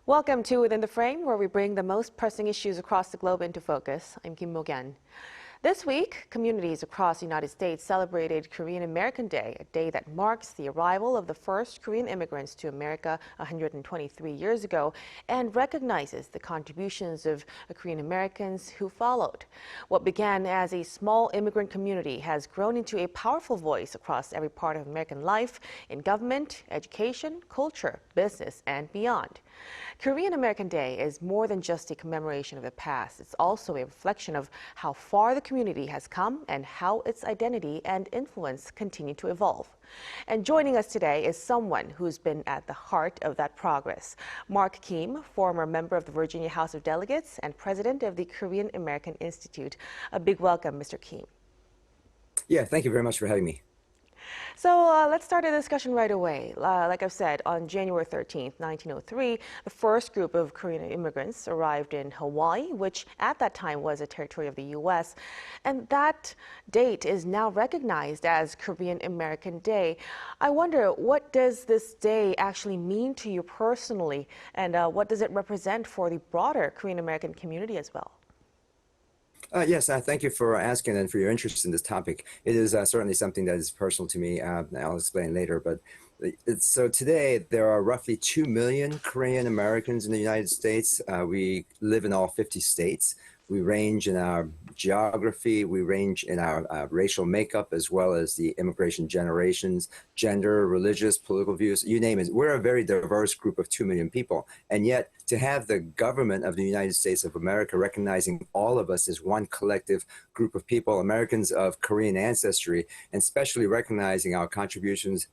Welcome to Within the Frame, where we bring the most pressing issues across the globe into focus. I'm Kim Mok-yeon. This week, communities across the United States celebrated Korean American Day, a day that marks the arrival of the first Korean immigrants to America 123 years ago and recognizes the contributions of Korean Americans who followed. What began as a small immigrant community has grown into a powerful voice across every part of American life, in government, education, culture, business, and beyond. Korean American Day is more than just a commemoration of the past. It's also a reflection of how far the community has come and how its identity and influence continue to evolve. And joining us today is someone who's been at the heart of that progress. Mark Keam, former member of the Virginia House of Delegates and president of the Korean American Institute. A big welcome, Mr. Keam. Yeah, thank you very much for having me. So let's start a discussion right away. Like I've said, on January 13th, 1903, the first group of Korean immigrants arrived in Hawaii, which at that time was a territory of the U.S. And that date is now recognized as Korean American Day. I wonder, what does this day actually mean to you personally, and what does it represent for the broader Korean American community as well? Yes, thank you for asking and for your interest in this topic. It is certainly something that is personal to me. I'll explain later. But so today, there are roughly 2 million Korean Americans in the United States. We live in all 50 states. We range in our geography, we range in our racial makeup, as well as the immigration generations, gender, religious, political views, you name it. We're a very diverse group of 2 million people. And yet, to have the government of the United States of America recognizing all of us as one collective group of people, Americans of Korean ancestry, and especially recognizing our contributions,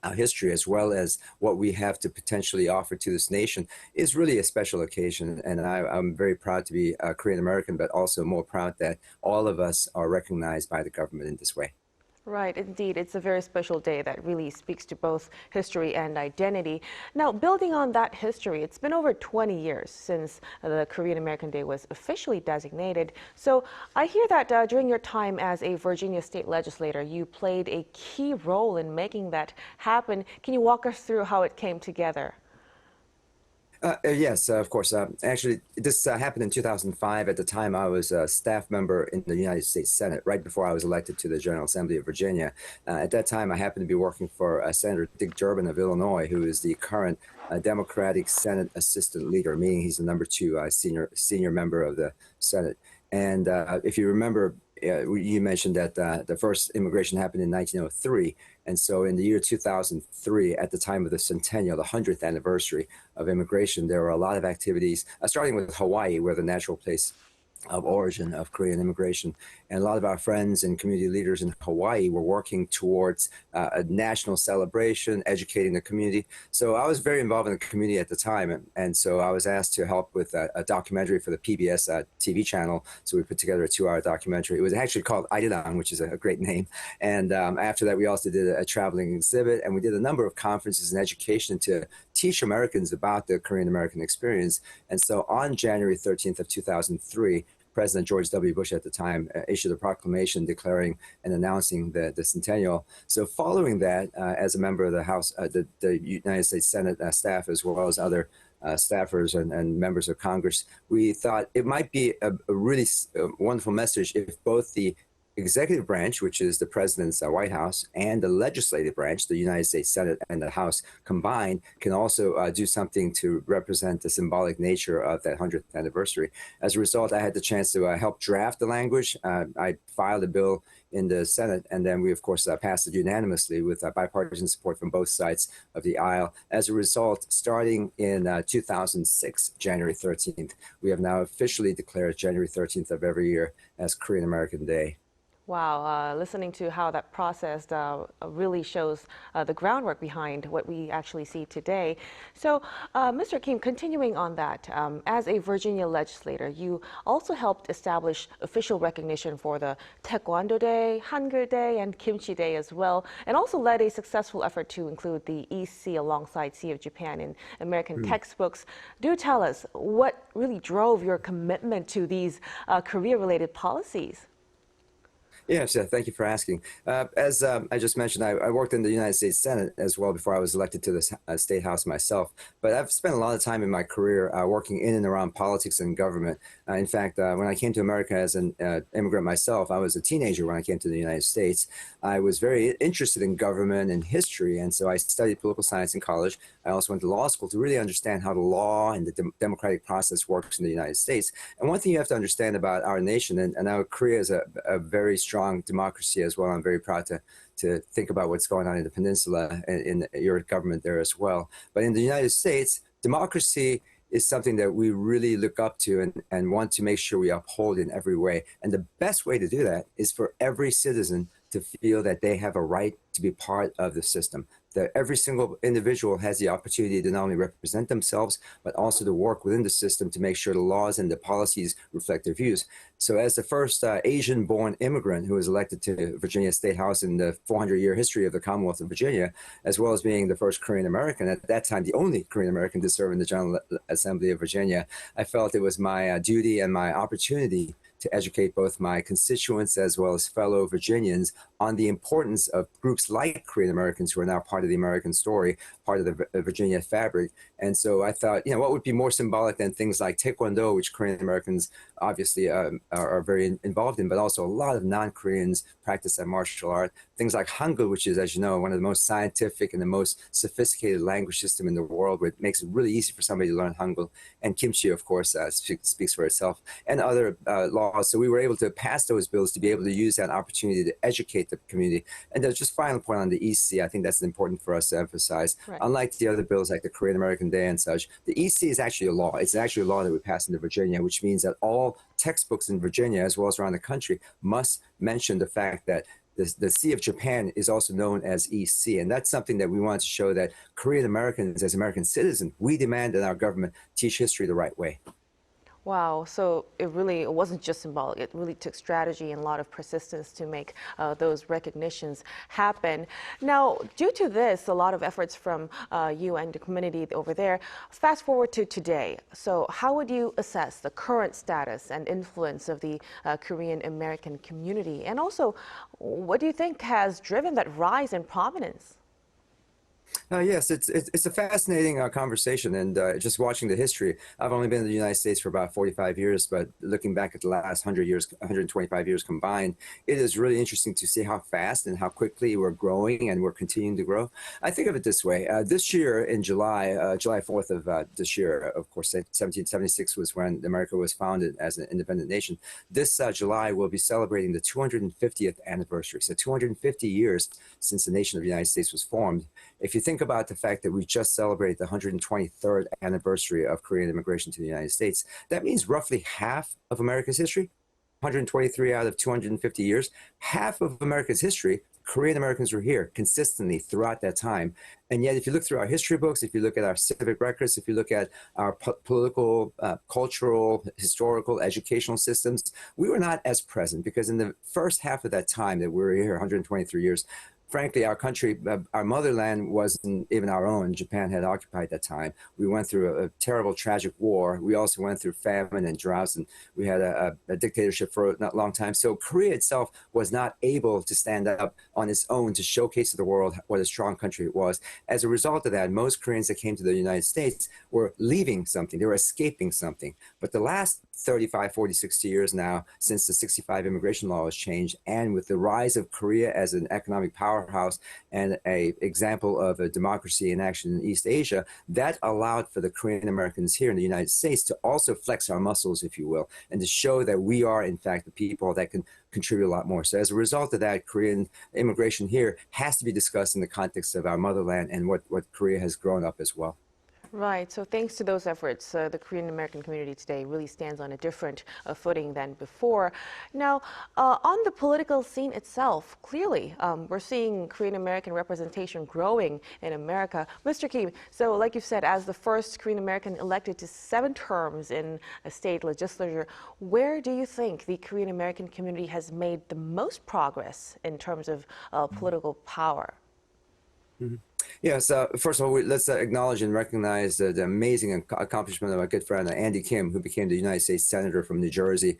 our history, as well as what we have to potentially offer to this nation, is really a special occasion. And I'm very proud to be a Korean American, but also more proud that all of us are recognized by the government in this way. Right, indeed. It's a very special day that really speaks to both history and identity. Now, building on that history, it's been over 20 years since the Korean American Day was officially designated. So I hear that during your time as a Virginia state legislator, you played a key role in making that happen. Can you walk us through how it came together? Yes, of course. Actually, this happened in 2005. At the time, I was a staff member in the United States Senate, right before I was elected to the General Assembly of Virginia. At that time, I happened to be working for Senator Dick Durbin of Illinois, who is the current Democratic Senate Assistant Leader, meaning he's the number 2 senior member of the Senate. And if you remember, you mentioned that the first immigration happened in 1903. And so in the year 2003, at the time of the centennial, the 100th anniversary of immigration, there were a lot of activities, starting with Hawaii, where the natural place of origin of Korean immigration. And a lot of our friends and community leaders in Hawaii were working towards a national celebration, educating the community. So I was very involved in the community at the time. And so I was asked to help with a documentary for the PBS TV channel. So we put together a 2-hour documentary. It was actually called Arirang, which is a great name. And after that, we also did a traveling exhibit, and we did a number of conferences and education to teach Americans about the Korean American experience. And so on January 13th of 2003, President George W. Bush at the time issued a proclamation declaring and announcing the centennial. So following that, as a member of the House, the United States Senate staff, as well as other staffers and members of Congress, we thought it might be a really wonderful message if both the executive branch, which is the president's White House, and the legislative branch, the United States Senate and the House combined, can also do something to represent the symbolic nature of that 100th anniversary. As a result, I had the chance to help draft the language. I filed a bill in the Senate, and then we, of course, passed it unanimously with bipartisan support from both sides of the aisle. As a result, starting in 2006, January 13th, we have now officially declared January 13th of every year as Korean American Day. Wow, listening to how that process really shows the groundwork behind what we actually see today. So, Mr. Kim, continuing on that, as a Virginia legislator, you also helped establish official recognition for the Taekwondo Day, Hangul Day, and Kimchi Day as well, and also led a successful effort to include the East Sea alongside Sea of Japan in American textbooks. Do tell us what really drove your commitment to these Korea-related policies. Yes, thank you for asking. As I just mentioned, I worked in the United States Senate as well before I was elected to the State House myself. But I've spent a lot of time in my career working in and around politics and government. In fact, when I came to America as an immigrant myself, I was a teenager when I came to the United States. I was very interested in government and history, and so I studied political science in college. I also went to law school to really understand how the law and the democratic process works in the United States. And one thing you have to understand about our nation, and our Korea is a very strong democracy as well. I'm very proud to think about what's going on in the peninsula and in your government there as well. But in the United States, democracy is something that we really look up to and want to make sure we uphold in every way. And the best way to do that is for every citizen to feel that they have a right to be part of the system. That every single individual has the opportunity to not only represent themselves, but also to work within the system to make sure the laws and the policies reflect their views. So as the first Asian-born immigrant who was elected to Virginia State House in the 400-year history of the Commonwealth of Virginia, as well as being the first Korean American, at that time the only Korean American to serve in the General Assembly of Virginia, I felt it was my duty and my opportunity to educate both my constituents as well as fellow Virginians on the importance of groups like Korean Americans who are now part of the American story, part of the Virginia fabric. And so I thought, what would be more symbolic than things like Taekwondo, which Korean Americans obviously are very involved in, but also a lot of non-Koreans practice that martial art. Things like Hangul, which is, as you know, one of the most scientific and the most sophisticated language system in the world, which makes it really easy for somebody to learn Hangul. And kimchi, of course, speaks for itself, and other laws. So we were able to pass those bills to be able to use that opportunity to educate the community. And there's just final point on the EC. I think that's important for us to emphasize. Right. Unlike the other bills like the Korean American Day and such, the EC is actually a law. It's actually a law that we passed into Virginia, which means that all textbooks in Virginia, as well as around the country, must mention the fact that the Sea of Japan is also known as EC. And that's something that we want to show that Korean Americans, as American citizens, we demand that our government teach history the right way. Wow, so it wasn't just symbolic. It really took strategy and a lot of persistence to make those recognitions happen. Now, due to this, a lot of efforts from you and the community over there. Fast forward to today. So how would you assess the current status and influence of the Korean American community? And also, what do you think has driven that rise in prominence? Yes, it's a fascinating conversation, and just watching the history. I've only been in the United States for about 45 years, but looking back at the last 100 years, 125 years combined, it is really interesting to see how fast and how quickly we're growing, and we're continuing to grow. I think of it this way. This year in July, July 4th of this year, of course, 1776 was when America was founded as an independent nation. This July, we'll be celebrating the 250th anniversary. So 250 years since the nation of the United States was formed. If you think about the fact that we just celebrated the 123rd anniversary of Korean immigration to the United States, that means roughly half of America's history, 123 out of 250 years, half of America's history, Korean Americans were here consistently throughout that time. And yet, if you look through our history books, if you look at our civic records, if you look at our political, cultural, historical, educational systems, we were not as present, because in the first half of that time that we were here, 123 years, frankly, our country, our motherland wasn't even our own. Japan had occupied that time. We went through a terrible, tragic war. We also went through famine and droughts, and we had a dictatorship for a long time. So Korea itself was not able to stand up on its own to showcase to the world what a strong country it was. As a result of that, most Koreans that came to the United States were leaving something. They were escaping something. But the last 35, 40, 60 years now, since the 65 immigration law was changed, and with the rise of Korea as an economic powerhouse and an example of a democracy in action in East Asia, that allowed for the Korean Americans here in the United States to also flex our muscles, if you will, and to show that we are, in fact, the people that can contribute a lot more. So as a result of that, Korean immigration here has to be discussed in the context of our motherland and what Korea has grown up as well. Right. So thanks to those efforts, the Korean American community today really stands on a different footing than before. Now, on the political scene itself, clearly, we're seeing Korean American representation growing in America. Mr. Keam, so like you said, as the first Korean American elected to 7 terms in a state legislature, where do you think the Korean American community has made the most progress in terms of political power? Yes, first of all, let's acknowledge and recognize the amazing accomplishment of our good friend Andy Kim, who became the United States Senator from New Jersey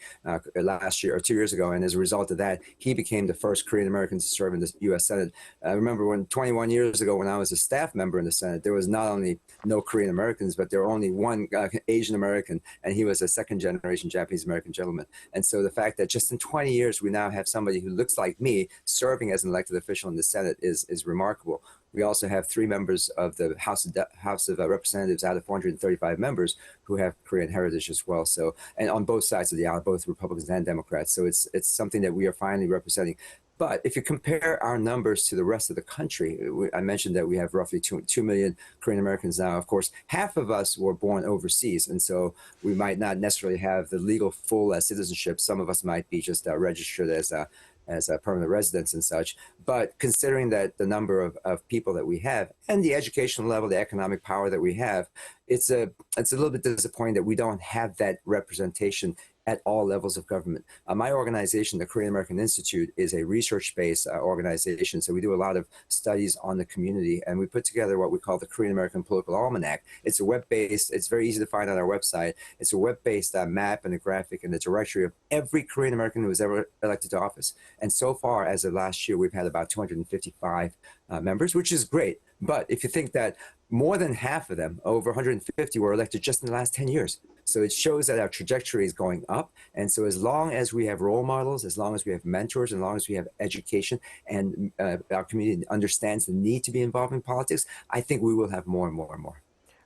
last year or 2 years ago. And as a result of that, he became the first Korean American to serve in the U.S. Senate. I remember when 21 years ago, when I was a staff member in the Senate, there was not only no Korean Americans, but there were only one Asian American, and he was a second generation Japanese American gentleman. And so the fact that just in 20 years, we now have somebody who looks like me serving as an elected official in the Senate is remarkable. We also have 3 members of the House of Representatives out of 435 members who have Korean heritage as well. So, and on both sides of the aisle, both Republicans and Democrats. So it's something that we are finally representing. But if you compare our numbers to the rest of the country, I mentioned that we have roughly 2 million Korean Americans now. Of course, half of us were born overseas, and so we might not necessarily have the legal full citizenship. Some of us might be just registered as permanent residents and such. But considering that the number of people that we have and the educational level, the economic power that we have, it's a little bit disappointing that we don't have that representation at all levels of government. My organization, the Korean American Institute, is a research-based organization. So we do a lot of studies on the community, and we put together what we call the Korean American Political Almanac. It's a web-based, it's very easy to find on our website. It's a web-based map and a graphic and a directory of every Korean American who was ever elected to office. And so far, as of last year, we've had about 255 members, which is great. But if you think that more than half of them, over 150, were elected just in the last 10 years. So it shows that our trajectory is going up. And so as long as we have role models, as long as we have mentors, as long as we have education, and our community understands the need to be involved in politics, I think we will have more and more and more.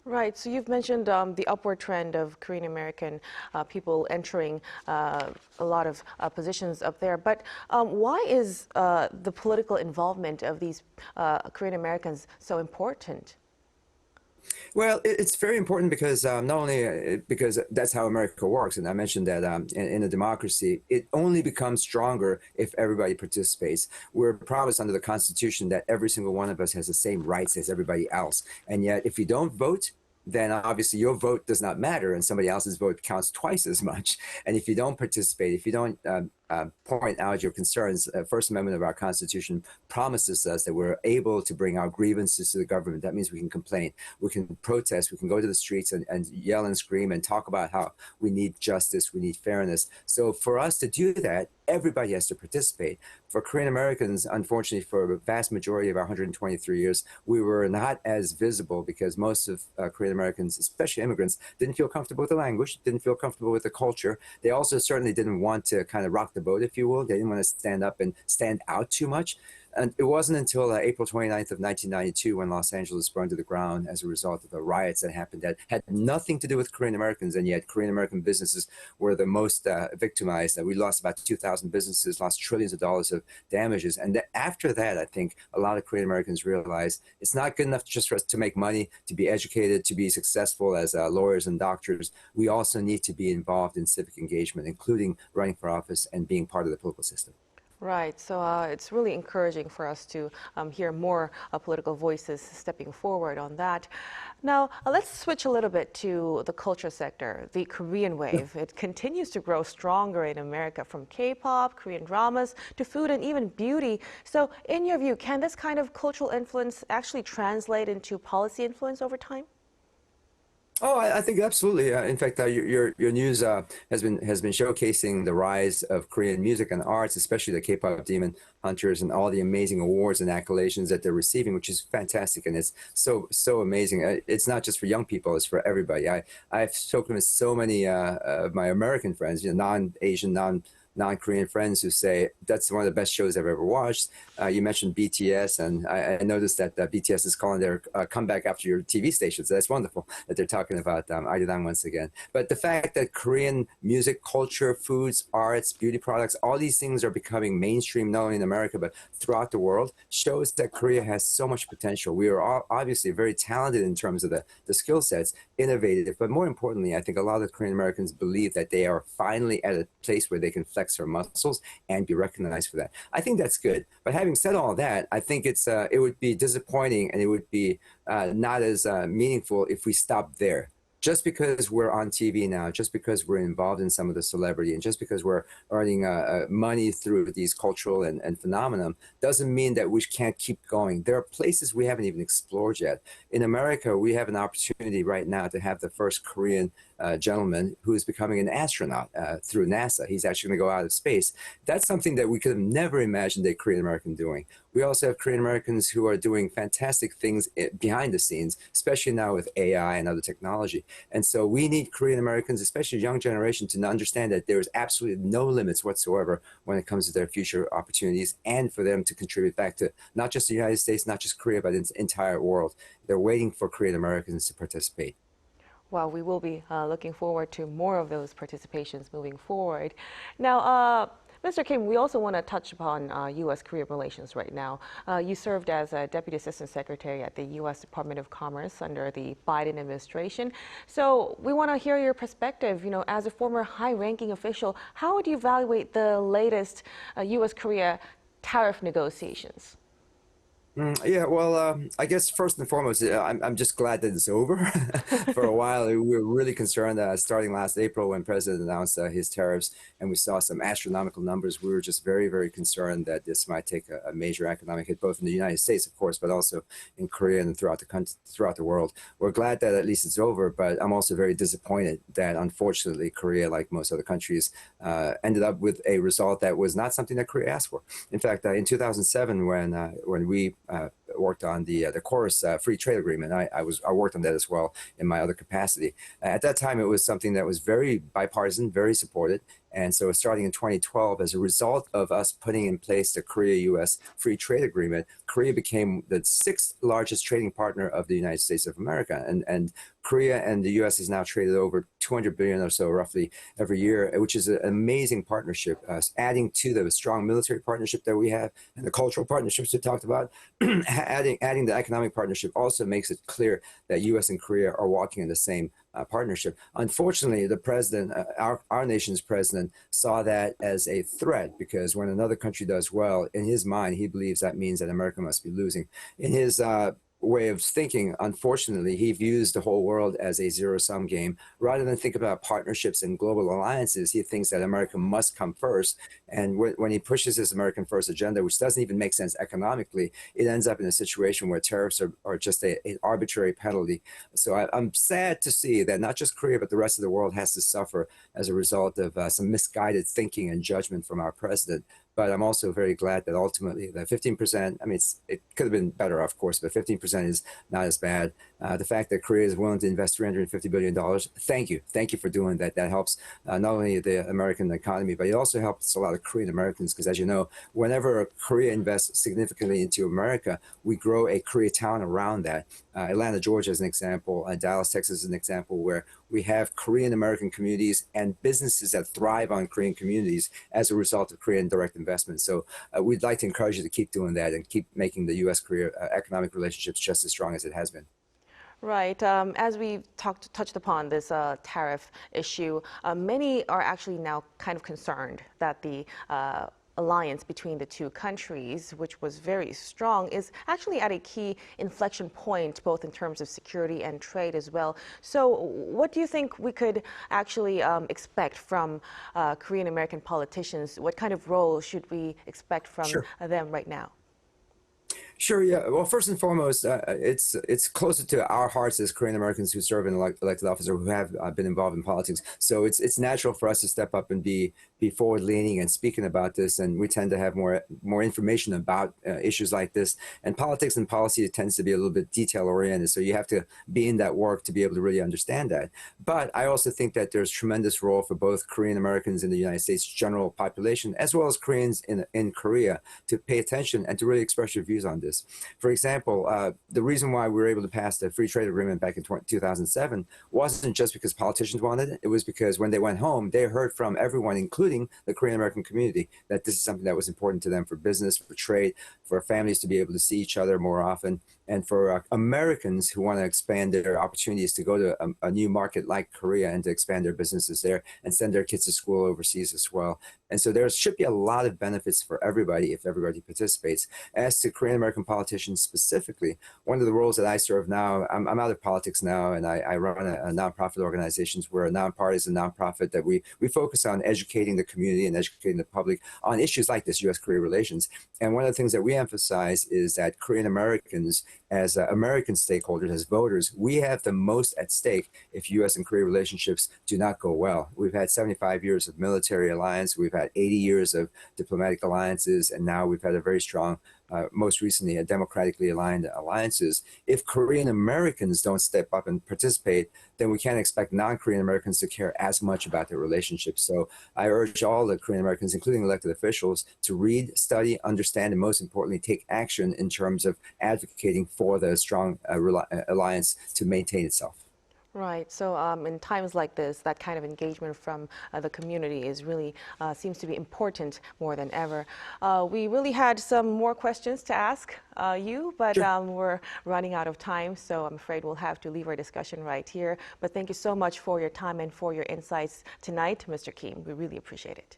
Right. So you've mentioned the upward trend of Korean American people entering a lot of positions up there. But why is the political involvement of these Korean Americans so important? Well, it's very important because not only because that's how America works, and I mentioned that in a democracy, it only becomes stronger if everybody participates. We're promised under the Constitution that every single one of us has the same rights as everybody else, and yet if you don't vote, then obviously your vote does not matter, and somebody else's vote counts twice as much. And if you don't participate, if you don't point out your concerns, First Amendment of our Constitution promises us that we're able to bring our grievances to the government. That means we can complain, we can protest, we can go to the streets and yell and scream and talk about how we need justice, we need fairness. So for us to do that, everybody has to participate. For Korean Americans, unfortunately, for the vast majority of our 123 years, we were not as visible because most of Korean Americans, especially immigrants, didn't feel comfortable with the language, didn't feel comfortable with the culture. They also certainly didn't want to kind of rock the boat, if you will. They didn't want to stand up and stand out too much. And it wasn't until April 29th of 1992 when Los Angeles burned to the ground as a result of the riots that happened that had nothing to do with Korean Americans, and yet Korean American businesses were the most victimized. We lost about 2,000 businesses, lost trillions of dollars of damages. And after that, I think a lot of Korean Americans realized it's not good enough just for us to make money, to be educated, to be successful as lawyers and doctors. We also need to be involved in civic engagement, including running for office and being part of the political system. Right. So it's really encouraging for us to hear more political voices stepping forward on that. Now, let's switch a little bit to the culture sector, the Korean wave. It continues to grow stronger in America, from K-pop, Korean dramas, to food and even beauty. So in your view, can this kind of cultural influence actually translate into policy influence over time? Oh, I think absolutely. In fact, your news has been showcasing the rise of Korean music and arts, especially the K-pop Demon Hunters and all the amazing awards and accolades that they're receiving, which is fantastic, and it's so amazing. It's not just for young people; it's for everybody. I've spoken with so many of my American friends, non-Asian, non-Korean friends who say that's one of the best shows I've ever watched. You mentioned BTS, and I noticed that BTS is calling their comeback after your TV stations. That's wonderful that they're talking about Arirang once again. But the fact that Korean music, culture, foods, arts, beauty products, all these things are becoming mainstream, not only in America, but throughout the world, shows that Korea has so much potential. We are all obviously very talented in terms of the skill sets, innovative, but more importantly, I think a lot of Korean Americans believe that they are finally at a place where they can flex their muscles and be recognized for that. I think that's good. But having said all that, I think it would be disappointing, and it would be not as meaningful if we stopped there. just because we're on TV now, just because we're involved in some of the celebrity, and just because we're earning money through these cultural and phenomenon, doesn't mean that we can't keep going. There are places we haven't even explored yet. In America, we have an opportunity right now to have the first Korean gentleman who is becoming an astronaut through NASA. He's actually going to go out of space. That's something that we could have never imagined a Korean American doing. We also have Korean Americans who are doing fantastic things behind the scenes, especially now with AI and other technology. And so we need Korean Americans, especially young generation, to understand that there is absolutely no limits whatsoever when it comes to their future opportunities, and for them to contribute back to not just the United States, not just Korea, but the entire world. They're waiting for Korean Americans to participate. Well, we will be looking forward to more of those participations moving forward. Now, Mr. Kim, we also want to touch upon U.S.-Korea relations right now. You served as a Deputy Assistant Secretary at the U.S. Department of Commerce under the Biden administration. So we want to hear your perspective. As a former high-ranking official, how would you evaluate the latest U.S.-Korea tariff negotiations? Yeah, well, I guess first and foremost, I'm just glad that it's over. For a while, we were really concerned starting last April when President announced his tariffs, and we saw some astronomical numbers. We were just very, very concerned that this might take a major economic hit, both in the United States, of course, but also in Korea and throughout the country, throughout the world. We're glad that at least it's over, but I'm also very disappointed that, unfortunately, Korea, like most other countries, ended up with a result that was not something that Korea asked for. In fact, in 2007, when we worked on the Chorus free trade agreement. I worked on that as well in my other capacity. At that time, it was something that was very bipartisan, very supported. And so starting in 2012, as a result of us putting in place the Korea-U.S. free trade agreement, Korea became the 6th largest trading partner of the United States of America. And Korea and the U.S. has now traded over 200 billion or so roughly every year, which is an amazing partnership, adding to the strong military partnership that we have and the cultural partnerships we talked about. adding the economic partnership also makes it clear that U.S. and Korea are walking in the same partnership. Unfortunately, the president, our nation's president, saw that as a threat, because when another country does well, in his mind, he believes that means that America must be losing. In his way of thinking, unfortunately, he views the whole world as a zero-sum game. Rather than think about partnerships and global alliances, he thinks that America must come first. And when he pushes his American first agenda, which doesn't even make sense economically, it ends up in a situation where tariffs are just an arbitrary penalty. So I'm sad to see that not just Korea, but the rest of the world has to suffer as a result of some misguided thinking and judgment from our president. But I'm also very glad that ultimately the 15%, I mean, it could have been better, of course, but 15% is not as bad. The fact that Korea is willing to invest $350 billion, thank you. Thank you for doing that. That helps not only the American economy, but it also helps a lot of Korean Americans, because as you know, whenever Korea invests significantly into America, we grow a Koreatown around that. Atlanta, Georgia is an example, Dallas, Texas is an example where we have Korean American communities and businesses that thrive on Korean communities as a result of Korean direct investment. So we'd like to encourage you to keep doing that and keep making the U.S.-Korea economic relationships just as strong as it has been. Right. As we touched upon this tariff issue, many are actually now kind of concerned that the alliance between the two countries, which was very strong, is actually at a key inflection point, both in terms of security and trade as well. So what do you think we could actually expect from Korean American politicians? What kind of role should we expect from them right now? Sure, yeah. Well, first and foremost, it's closer to our hearts as Korean Americans who serve in elected office or who have been involved in politics. So it's natural for us to step up and be forward-leaning and speaking about this, and we tend to have more information about issues like this. And politics and policy, it tends to be a little bit detail-oriented, so you have to be in that work to be able to really understand that. But I also think that there's tremendous role for both Korean Americans in the United States general population, as well as Koreans in Korea, to pay attention and to really express your views on this. For example, the reason why we were able to pass the free trade agreement back in 2007 wasn't just because politicians wanted it. It was because when they went home, they heard from everyone, including the Korean American community, that this is something that was important to them for business, for trade, for families to be able to see each other more often. And for Americans who want to expand their opportunities to go to a new market like Korea and to expand their businesses there and send their kids to school overseas as well. And so there should be a lot of benefits for everybody if everybody participates. As to Korean American politicians specifically, one of the roles that I serve now, I'm out of politics now, and I run a nonprofit organizations. We're a nonpartisan nonprofit that we focus on educating the community and educating the public on issues like this, U.S.-Korea relations. And one of the things that we emphasize is that Korean Americans, as American stakeholders, as voters, we have the most at stake if U.S. and Korea relationships do not go well. We've had 75 years of military alliance, we've had 80 years of diplomatic alliances, and now we've had a very strong, most recently, a democratically aligned alliances. If Korean Americans don't step up and participate, then we can't expect non-Korean Americans to care as much about their relationships. So I urge all the Korean Americans, including elected officials, to read, study, understand, and most importantly, take action in terms of advocating for the strong alliance to maintain itself. Right. So in times like this, that kind of engagement from the community is really seems to be important more than ever. We really had some more questions to ask you, but Sure. we're running out of time, so I'm afraid we'll have to leave our discussion right here. But thank you so much for your time and for your insights tonight, Mr. Keam. We really appreciate it.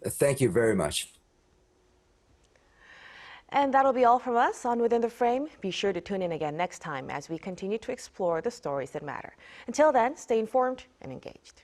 Thank you very much. And that'll be all from us on Within the Frame. Be sure to tune in again next time as we continue to explore the stories that matter. Until then, stay informed and engaged.